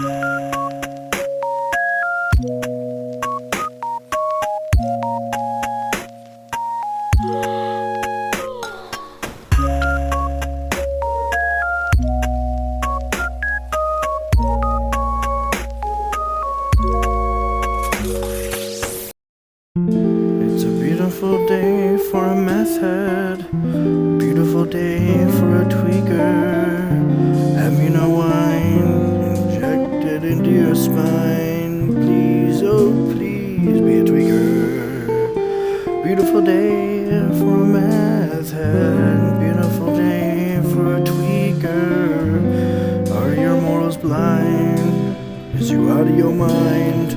It's a beautiful day for a meth head, beautiful day for a tweaker. Amino-wine injected into your spine. Please, oh please be a tweaker. Beautiful day for a meth head, beautiful day for a tweaker. Are your morals blind? Is you out of your mind?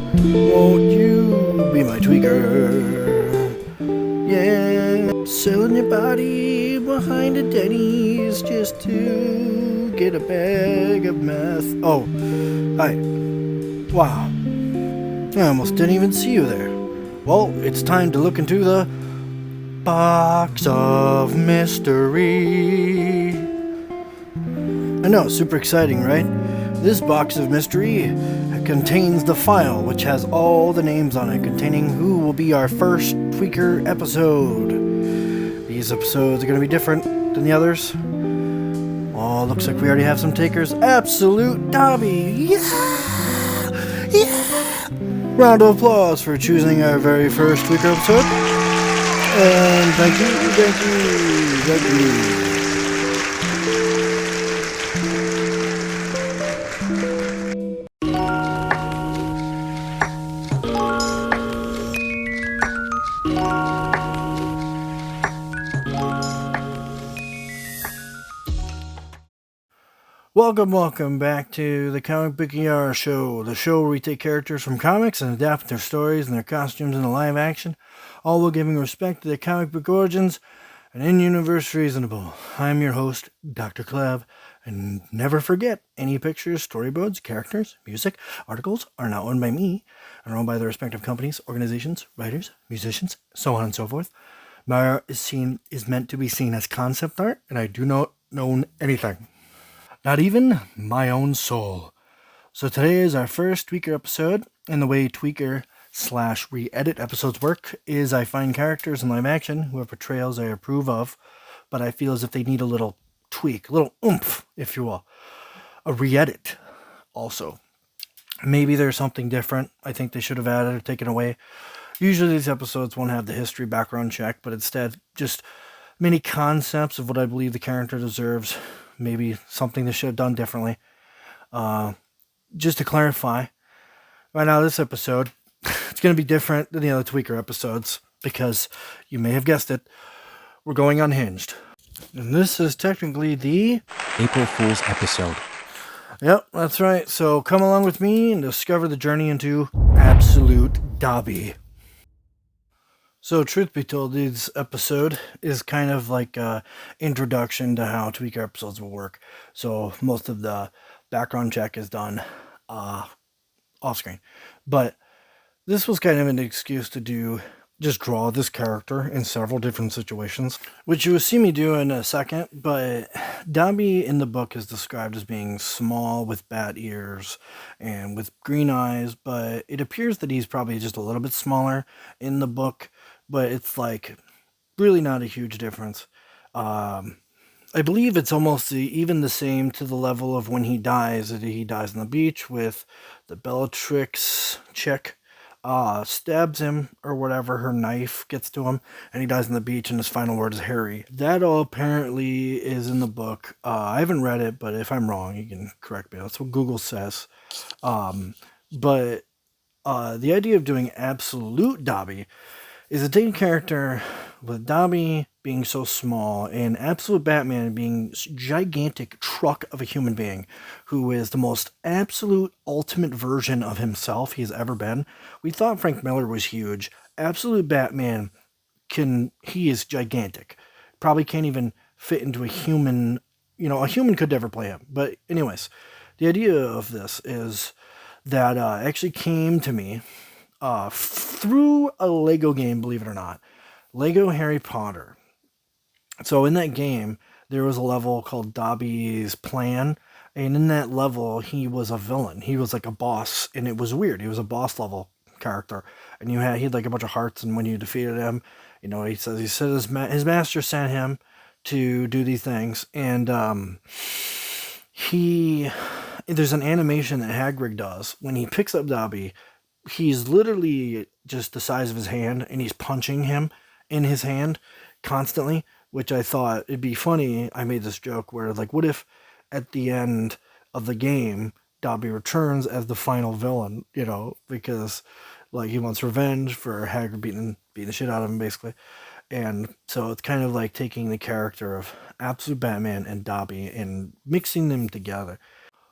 Won't you be my tweaker? Yeah, selling your body behind a Denny's just to get a bag of meth. Oh, hi. Wow. I almost didn't even see you there. Well, it's time to look into the box of mystery. I know, super exciting, right? This box of mystery contains the file which has all the names on it, containing who will be our first Tweaker episode. These episodes are going to be different than the others. Oh, looks like we already have some takers. Absolute Dobby! Yeah! Yeah! Round of applause for choosing our very first Tweaker episode. And thank you. Welcome back to the Comic Book ER Show, the show where we take characters from comics and adapt their stories and their costumes into live action, all while giving respect to their comic book origins and in-universe reasonable. I'm your host, Dr.Kleb, and never forget, any pictures, storyboards, characters, music, articles are not owned by me, and are owned by their respective companies, organizations, writers, musicians, so on and so forth. My art is meant to be seen as concept art, and I do not own anything. Not even my own soul. So today is our first Tweaker episode, and the way Tweaker / re-edit episodes work is I find characters in live action who have portrayals I approve of, but I feel as if they need a little tweak, a little oomph, if you will. A re-edit also. Maybe there's something different I think they should have added or taken away. Usually these episodes won't have the history background check, but instead just many concepts of what I believe the character deserves. Maybe something they should have done differently. Just to clarify, right now this episode, it's going to be different than the other Tweaker episodes because, you may have guessed it, we're going unhinged. And this is technically the April Fool's episode. Yep, that's right. So come along with me and discover the journey into Absolute Dobby. So, truth be told, this episode is kind of like an introduction to how Tweaker episodes will work. So, most of the background check is done off screen. But this was kind of an excuse to just draw this character in several different situations, which you will see me do in a second. But Dobby in the book is described as being small with bat ears and with green eyes, but it appears that he's probably just a little bit smaller in the book. But it's like really not a huge difference. I believe it's almost even the same to the level of when he dies. He dies on the beach with the Bellatrix chick, stabs him or whatever, her knife gets to him, and he dies on the beach, and his final word is Harry. That all apparently is in the book. I haven't read it, but if I'm wrong, you can correct me. That's what Google says. But the idea of doing Absolute Dobby is to take a character with Dobby being so small and Absolute Batman being this gigantic truck of a human being who is the most absolute ultimate version of himself he's ever been. We thought Frank Miller was huge. Absolute Batman he is gigantic. Probably can't even fit into a human, a human could never play him. But anyways, the idea of this is that actually came to me through a Lego game, believe it or not. Lego Harry Potter. So in that game, there was a level called Dobby's Plan, And in that level, he was a villain. He was like a boss, and it was weird. He was a boss level character, and he had like a bunch of hearts. And when you defeated him, he said his master sent him to do these things, and he there's an animation that Hagrid does when he picks up Dobby. He's literally just the size of his hand, and he's punching him in his hand constantly, which I thought it'd be funny. I made this joke where, like, what if at the end of the game, Dobby returns as the final villain, because, like, he wants revenge for Hagrid beating the shit out of him, basically. And so it's kind of like taking the character of Absolute Batman and Dobby and mixing them together.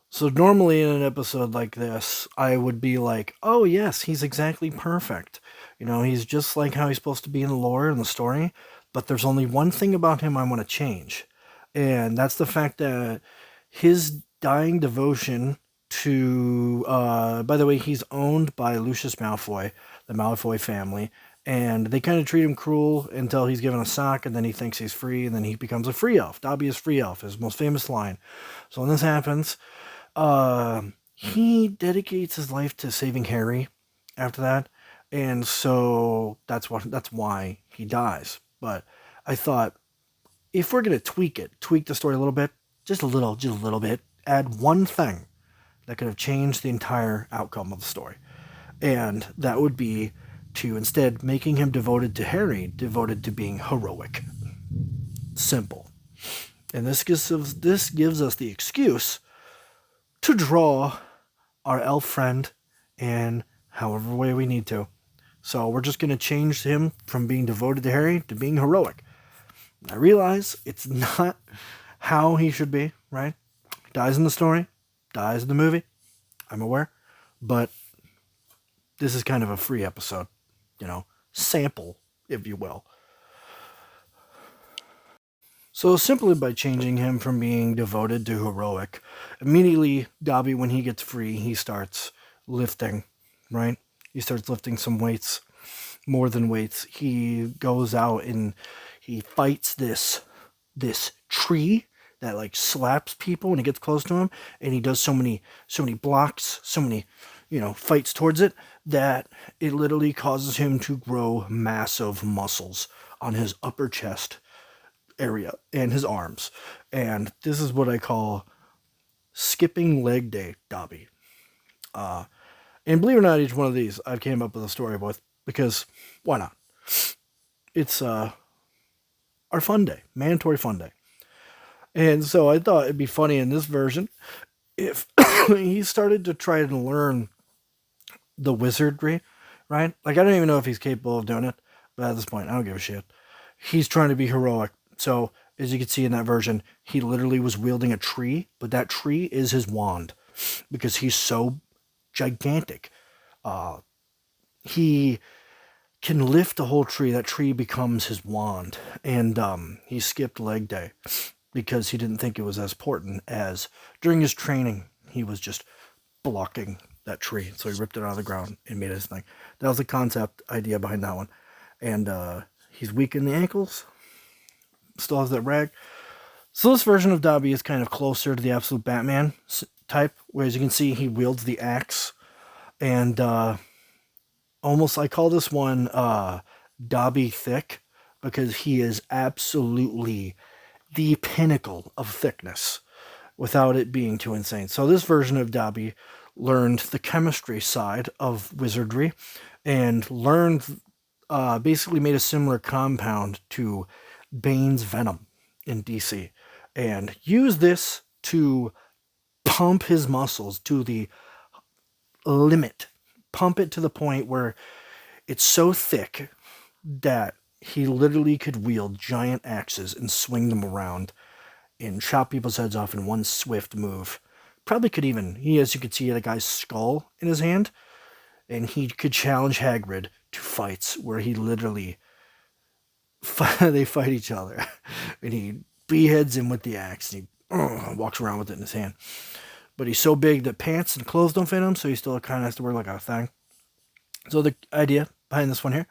So normally in an episode like this, I would be like, oh yes, he's exactly perfect. He's just like how he's supposed to be in the lore and the story, but there's only one thing about him I want to change. And that's the fact that his dying devotion to, by the way, he's owned by Lucius Malfoy, the Malfoy family, and they kind of treat him cruel until he's given a sock, and then he thinks he's free, and then he becomes a free elf. Dobby is free elf, his most famous line. So when this happens, he dedicates his life to saving Harry after that, and so that's why he dies. But I thought, if we're gonna tweak the story a little bit, just a little bit, add one thing that could have changed the entire outcome of the story, and that would be to instead making him devoted to Harry, devoted to being heroic. Simple. And this gives us the excuse to draw our elf friend in however way we need to. So we're just going to change him from being devoted to Harry to being heroic. I realize it's not how he should be, right? Dies in the story, dies in the movie. I'm aware. But this is kind of a free episode, sample, if you will. So simply by changing him from being devoted to heroic, immediately Dobby, when he gets free, he starts lifting, right? He starts lifting some weights, more than weights. He goes out and he fights this tree that like slaps people when he gets close to him, and he does so many blocks, so many fights towards it, that it literally causes him to grow massive muscles on his upper chest area and his arms. And this is what I call skipping leg day Dobby. And believe it or not, each one of these I came up with a story with, because why not? It's our fun day, mandatory fun day. And so I thought it'd be funny in this version if he started to try to learn the wizardry, right? Like, I don't even know if he's capable of doing it, but at this point, I don't give a shit. He's trying to be heroic. So, as you can see in that version, he literally was wielding a tree, but that tree is his wand, because he's so gigantic. He can lift a whole tree. That tree becomes his wand. And he skipped leg day because he didn't think it was as important as during his training. He was just blocking that tree. So he ripped it out of the ground and made his thing. That was the concept idea behind that one. And he's weak in the ankles. Still has that rag. So this version of Dobby is kind of closer to the Absolute Batman type, where as you can see, he wields the axe. And almost, I call this one Dobby thick, because he is absolutely the pinnacle of thickness without it being too insane. So this version of Dobby learned the chemistry side of wizardry, and learned, basically made a similar compound to Bane's venom in DC, and used this to pump his muscles to the limit. Pump it to the point where it's so thick that he literally could wield giant axes and swing them around and chop people's heads off in one swift move. Probably could even, as you could see, a guy's skull in his hand, and he could challenge Hagrid to fights where he literally they fight each other, and he beheads him with the axe, and he walks around with it in his hand. But he's so big that pants and clothes don't fit him, so he still kind of has to wear like a thing. So the idea behind this one here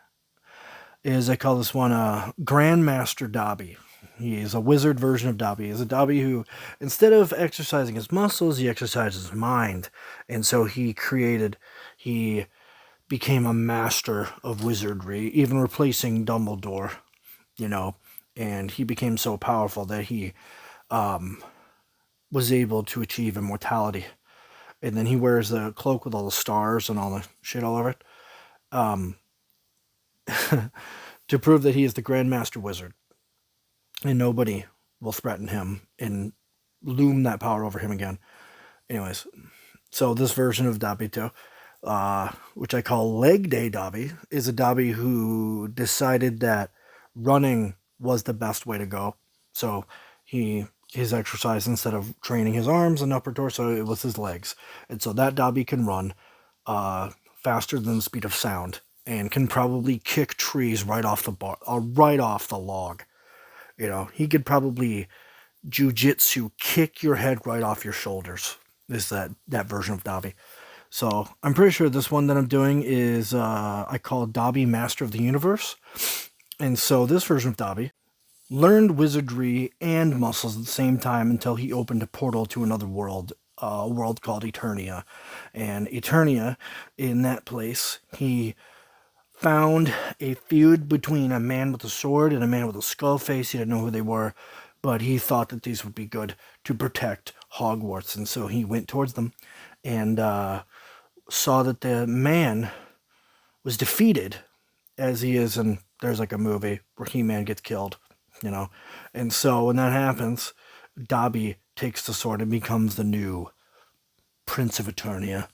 is, I call this one Grandmaster Dobby. He is a wizard version of Dobby. He's a Dobby who, instead of exercising his muscles, he exercises his mind. And so he became a master of wizardry, even replacing Dumbledore, you know. And he became so powerful that he was able to achieve immortality. And then he wears the cloak with all the stars and all the shit all over it to prove that he is the Grand Master Wizard. And nobody will threaten him and loom that power over him again. Anyways, so this version of Dobby, which I call Leg Day Dobby, is a Dobby who decided that running was the best way to go. So his exercise, instead of training his arms and upper torso, it was his legs. And so that Dobby can run faster than the speed of sound and can probably kick trees right off right off the log. He could probably jujitsu kick your head right off your shoulders. Is that version of Dobby? So I'm pretty sure this one that I'm doing is I call Dobby Master of the Universe. And so this version of Dobby learned wizardry and muscles at the same time until he opened a portal to another world, a world called Eternia. And Eternia, in that place, he found a feud between a man with a sword and a man with a skull face. He didn't know who they were, but he thought that these would be good to protect Hogwarts. And so he went towards them and saw that the man was defeated, as he is in, there's like a movie where He-Man gets killed, And so when that happens, Dobby takes the sword and becomes the new Prince of Eternia.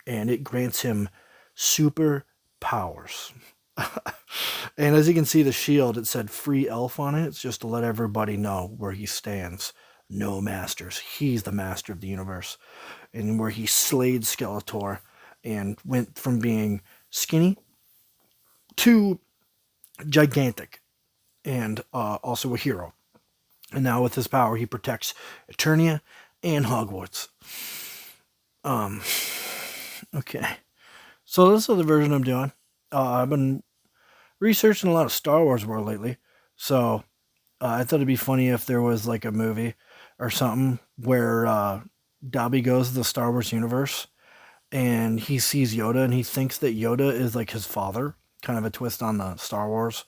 And it grants him super powers. And as you can see, the shield, it said free elf on it. It's just to let everybody know where he stands. No masters. He's the master of the universe. And where he slayed Skeletor and went from being skinny to gigantic and also a hero. And now with his power, he protects Eternia and Hogwarts. Okay. So this is the version I'm doing. I've been researching a lot of Star Wars world lately. So I thought it'd be funny if there was like a movie or something where Dobby goes to the Star Wars universe and he sees Yoda and he thinks that Yoda is like his father. Kind of a twist on the Star Wars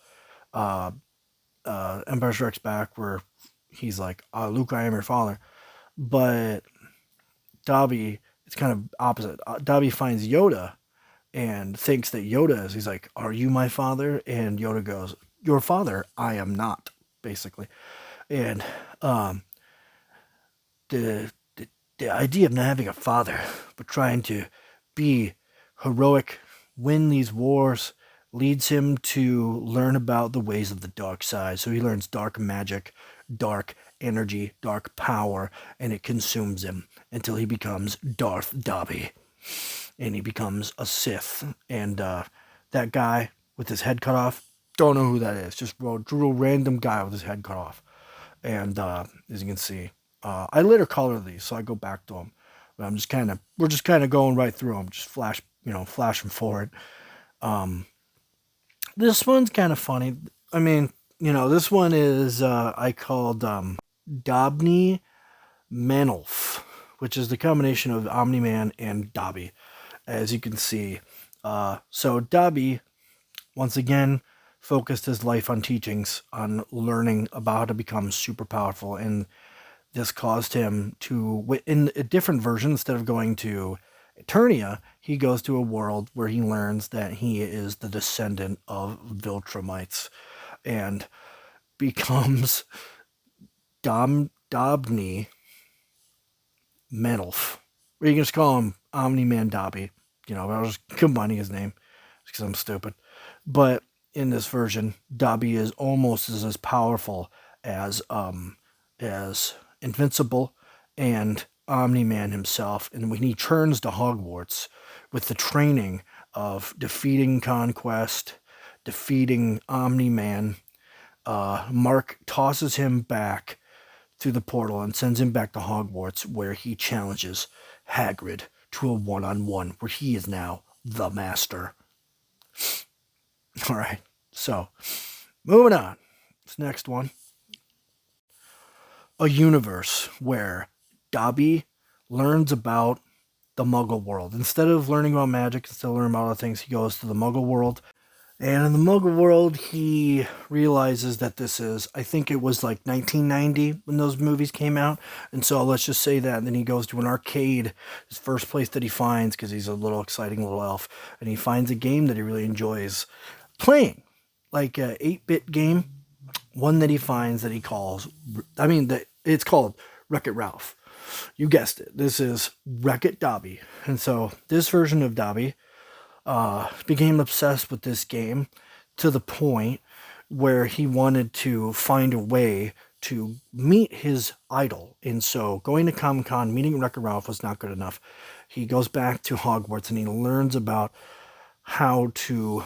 Empire Strikes Back, where he's like, Luke, I am your father. But Dobby, it's kind of opposite. Dobby finds Yoda and thinks that Yoda is, he's like, are you my father? And Yoda goes, your father, I am not, basically. And the idea of not having a father, but trying to be heroic, win these wars, leads him to learn about the ways of the dark side. So he learns dark magic, dark energy, dark power, and it consumes him until he becomes Darth Dobby. And he becomes a Sith. And that guy with his head cut off, don't know who that is. Just drew a random guy with his head cut off. And as you can see, I later color these, so I go back to them. But we're just kind of going right through them, just flashing forward. This one's kind of funny. I mean, this one is I called Dobney Manolf, which is the combination of Omni-Man and Dobby, as you can see. So Dobby, once again, focused his life on teachings, on learning about how to become super powerful, and this caused him to, in a different version, instead of going to Eternia, he goes to a world where he learns that he is the descendant of Viltrumites and becomes Dobney Manolf. Or you can just call him Omni-Man Dobby. I was just combining his name because I'm stupid. But in this version, Dobby is almost as powerful as Invincible and Omni-Man himself. And when he turns to Hogwarts with the training of defeating Conquest, defeating Omni-Man, Mark tosses him back through the portal and sends him back to Hogwarts, where he challenges Hagrid to a one-on-one, where he is now the master. All right, so moving on. This next one a universe where Dobby learns about the Muggle world. Instead of learning about magic, instead of learning about other things, he goes to the Muggle world. And in the Muggle world, he realizes that this is, I think it was like 1990 when those movies came out. And so let's just say that. And then he goes to an arcade, his first place that he finds, because he's a little exciting little elf. And he finds a game that he really enjoys playing, like a 8-bit game. One that he finds that he calls, it's called Wreck-It Ralph. You guessed it. This is Wreck-It Dobby. And so this version of Dobby became obsessed with this game to the point where he wanted to find a way to meet his idol. And so going to Comic-Con, meeting Wreck-It Ralph was not good enough. He goes back to Hogwarts and he learns about how to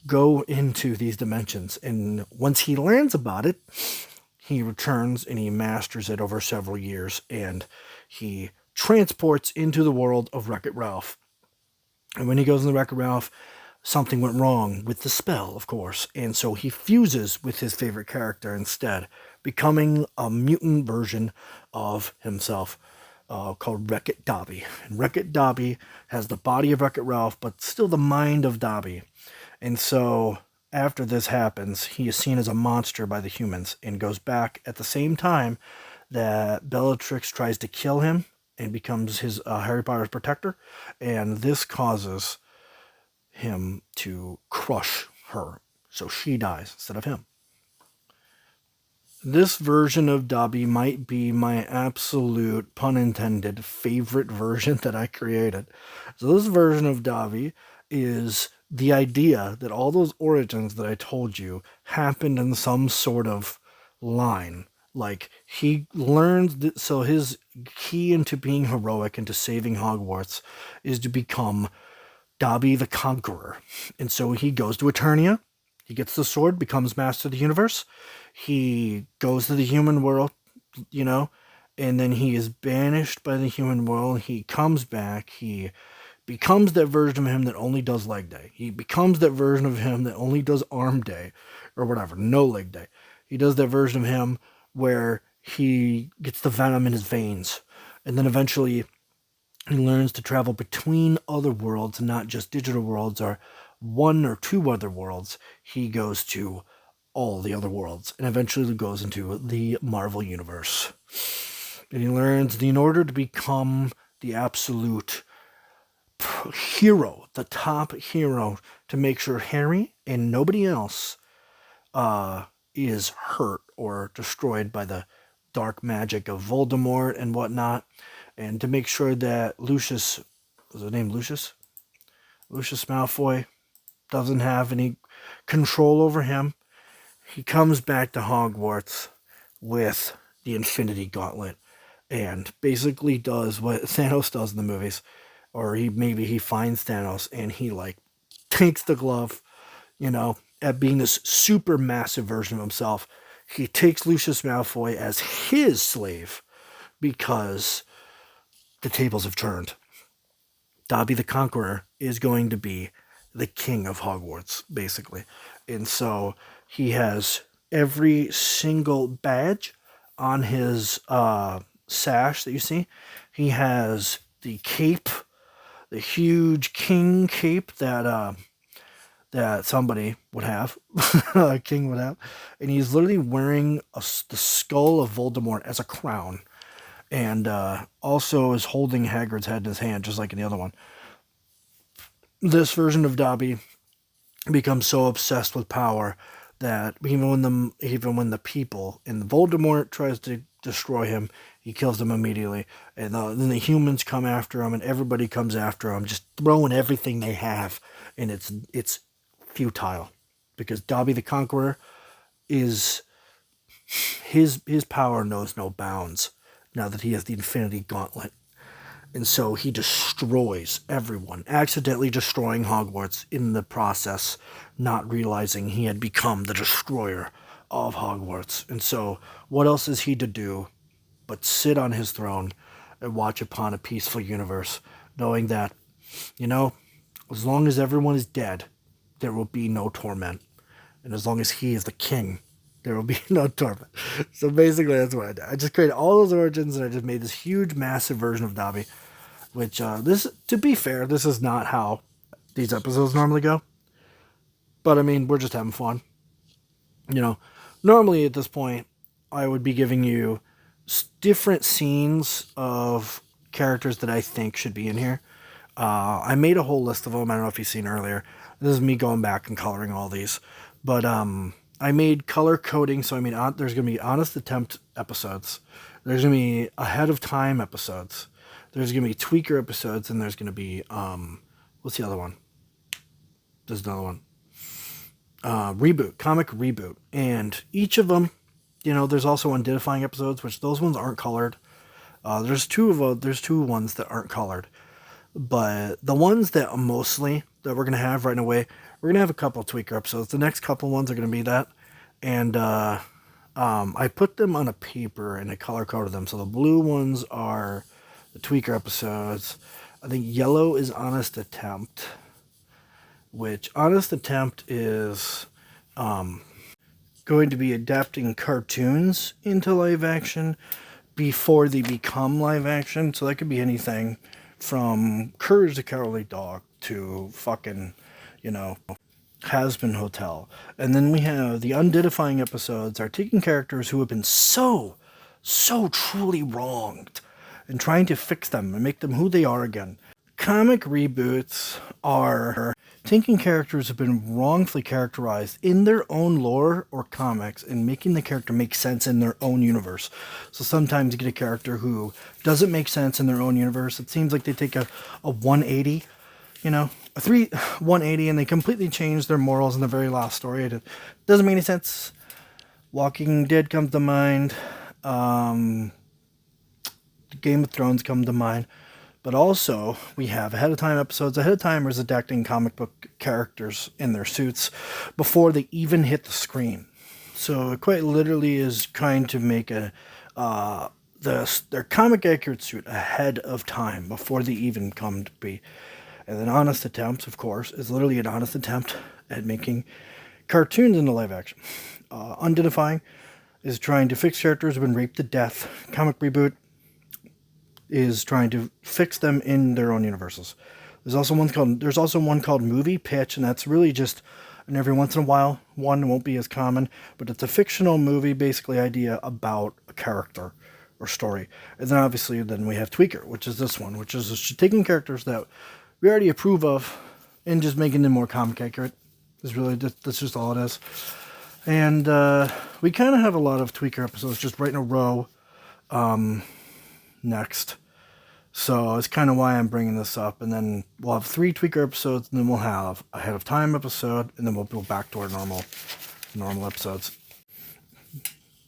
go into these dimensions. And once he learns about it, he returns and he masters it over several years, and he transports into the world of Wreck-It Ralph. And when he goes in the Wreck-It Ralph, something went wrong with the spell, of course, and so he fuses with his favorite character instead, becoming a mutant version of himself called Wreck-It Dobby. And Wreck-It Dobby has the body of Wreck-It Ralph, but still the mind of Dobby. And so after this happens, he is seen as a monster by the humans and goes back at the same time that Bellatrix tries to kill him and becomes his Harry Potter's protector. And this causes him to crush her. So she dies instead of him. This version of Dobby might be my absolute, pun intended, favorite version that I created. So this version of Dobby is the idea that all those origins that I told you happened in some sort of line. Like, he learns that, so his key into being heroic, into saving Hogwarts, is to become Dobby the Conqueror. And so he goes to Eternia, he gets the sword, becomes Master of the Universe, he goes to the human world, and then he is banished by the human world, he comes back, he becomes that version of him that only does leg day. He becomes that version of him that only does arm day, or whatever, no leg day. He does that version of him where he gets the venom in his veins. And then eventually he learns to travel between other worlds, not just digital worlds or one or two other worlds. He goes to all the other worlds and eventually goes into the Marvel Universe. And he learns that in order to become the absolute hero, the top hero, to make sure Harry and nobody else is hurt or destroyed by the dark magic of Voldemort and whatnot, and to make sure that Lucius, was his name Lucius? Lucius Malfoy doesn't have any control over him. He comes back to Hogwarts with the Infinity Gauntlet and basically does what Thanos does in the movies. Or he finds Thanos and he takes the glove, at being this super massive version of himself. He takes Lucius Malfoy as his slave because the tables have turned. Dobby the Conqueror is going to be the king of Hogwarts, basically. And so he has every single badge on his sash that you see. He has the cape, the huge king cape that somebody would have, a king would have, and he's literally wearing the skull of Voldemort as a crown, and also is holding Hagrid's head in his hand, just like in the other one. This version of Dobby becomes so obsessed with power that even when the people and Voldemort tries to destroy him, he kills them immediately, and then the humans come after him, and everybody comes after him, just throwing everything they have, and it's futile, because Dobby the Conqueror is his power knows no bounds now that he has the Infinity Gauntlet, and so he destroys everyone, accidentally destroying Hogwarts in the process, not realizing he had become the destroyer of Hogwarts. And so what else is he to do but sit on his throne and watch upon a peaceful universe, knowing that, as long as everyone is dead, there will be no torment. And as long as he is the king, There will be no Torment. So basically, that's what I did. I just created all those origins, and I just made this huge, massive version of Dobby. Which, to be fair, this is not how these episodes normally go. But, I mean, we're just having fun. You know, normally at this point, I would be giving you different scenes of characters that I think should be in here. I made a whole list of them. I don't know if you've seen earlier. This is me going back and coloring all these. But I made color coding. So, I mean, there's going to be Honest Attempt episodes. There's going to be Ahead of Time episodes. There's going to be Tweaker episodes. And there's going to be, what's the other one? There's another one. Reboot, comic reboot. And each of them, there's also Undeadifying episodes, which those ones aren't colored. There's two ones that aren't colored. But the ones that mostly that we're going to have right away, we're going to have a couple of Tweaker episodes. The next couple ones are going to be that. And I put them on a paper and I color coded them. So the blue ones are the Tweaker episodes. I think yellow is Honest Attempt, which Honest Attempt is going to be adapting cartoons into live action before they become live action. So that could be anything from Courage the Cowardly Dog to fucking, Has-Been Hotel. And then we have the Undeadifying episodes are taking characters who have been so truly wronged and trying to fix them and make them who they are again. Comic reboots are taking characters who have been wrongfully characterized in their own lore or comics and making the character make sense in their own universe. So sometimes you get a character who doesn't make sense in their own universe. It seems like they take a 180, a 180, and they completely change their morals in the very last story. It doesn't make any sense. Walking Dead comes to mind. Game of Thrones come to mind. But also, we have Ahead of Time episodes. Ahead of Time is adapting comic book characters in their suits before they even hit the screen. So it quite literally is trying to make their comic accurate suit ahead of time before they even come to be. And then Honest Attempts, of course, is literally an honest attempt at making cartoons into live action. Undeadifying is trying to fix characters who have been raped to death. Comic Reboot is trying to fix them in their own universes. There's also one called Movie Pitch, and that's really just, and every once in a while, one won't be as common, but it's a fictional movie, basically idea about a character or story. And then obviously we have Tweaker, which is this one, which is just taking characters that we already approve of and just making them more comic accurate. That's just all it is. And we kind of have a lot of Tweaker episodes just right in a row next. So it's kind of why I'm bringing this up. And then we'll have 3 Tweaker episodes, and then we'll have a Ahead of Time episode, and then we'll go back to our normal episodes.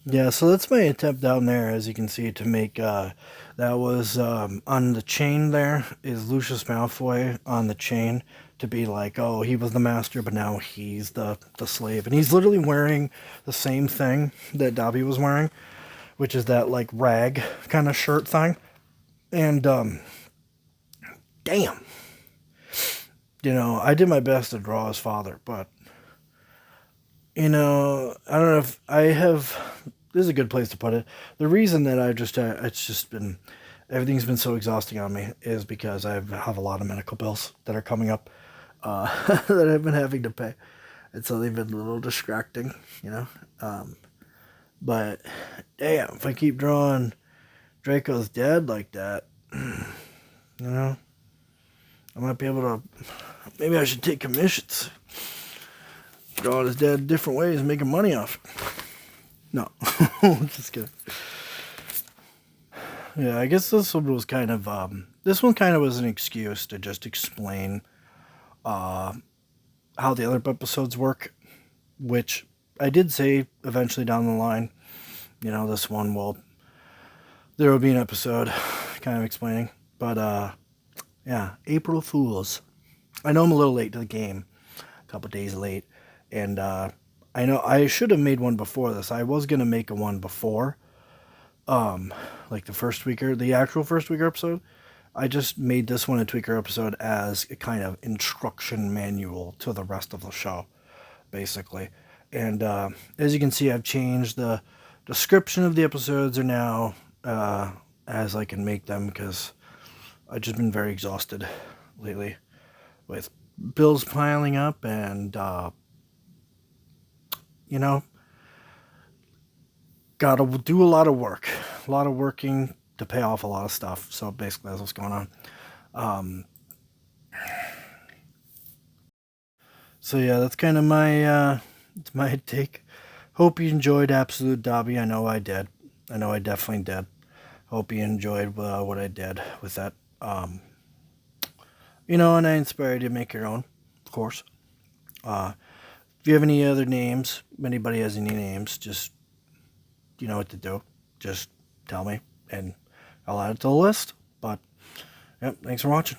Yeah, so that's my attempt down there, as you can see, to make, that was, on the chain there, is Lucius Malfoy on the chain, to be like, oh, he was the master, but now he's the slave. And he's literally wearing the same thing that Dobby was wearing, which is that, like, rag kind of shirt thing. And, damn. I did my best to draw his father, but, I don't know if I have, this is a good place to put it. The reason that everything's been so exhausting on me is because I have a lot of medical bills that are coming up, that I've been having to pay. And so they've been a little distracting, but, damn, if I keep drawing Draco's dad like that, I might be able to, maybe I should take commissions, drawing his dad different ways and making money off it. No, just kidding. Yeah, I guess this one was kind of, was an excuse to just explain how the other episodes work, which I did say eventually down the line, this one there will be an episode kind of explaining. But, yeah, April Fools. I know I'm a little late to the game, a couple days late, and I know I should have made one before this. I was going to make a one before, like the actual first Tweaker episode. I just made this one a Tweaker episode as a kind of instruction manual to the rest of the show, basically. And as you can see, I've changed the description of the episodes are now as I can make them, because I've just been very exhausted lately with bills piling up and, you know, gotta do a lot of work. A lot of working to pay off a lot of stuff. So basically that's what's going on. So yeah, that's kind of my take. Hope you enjoyed Absolute Dobby. I know I did. I know I definitely did. Hope you enjoyed what I did with that. And I inspired you to make your own, of course. If you have any other names, anybody has any names, just you know what to do. Just tell me, and I'll add it to the list. But, yep, thanks for watching.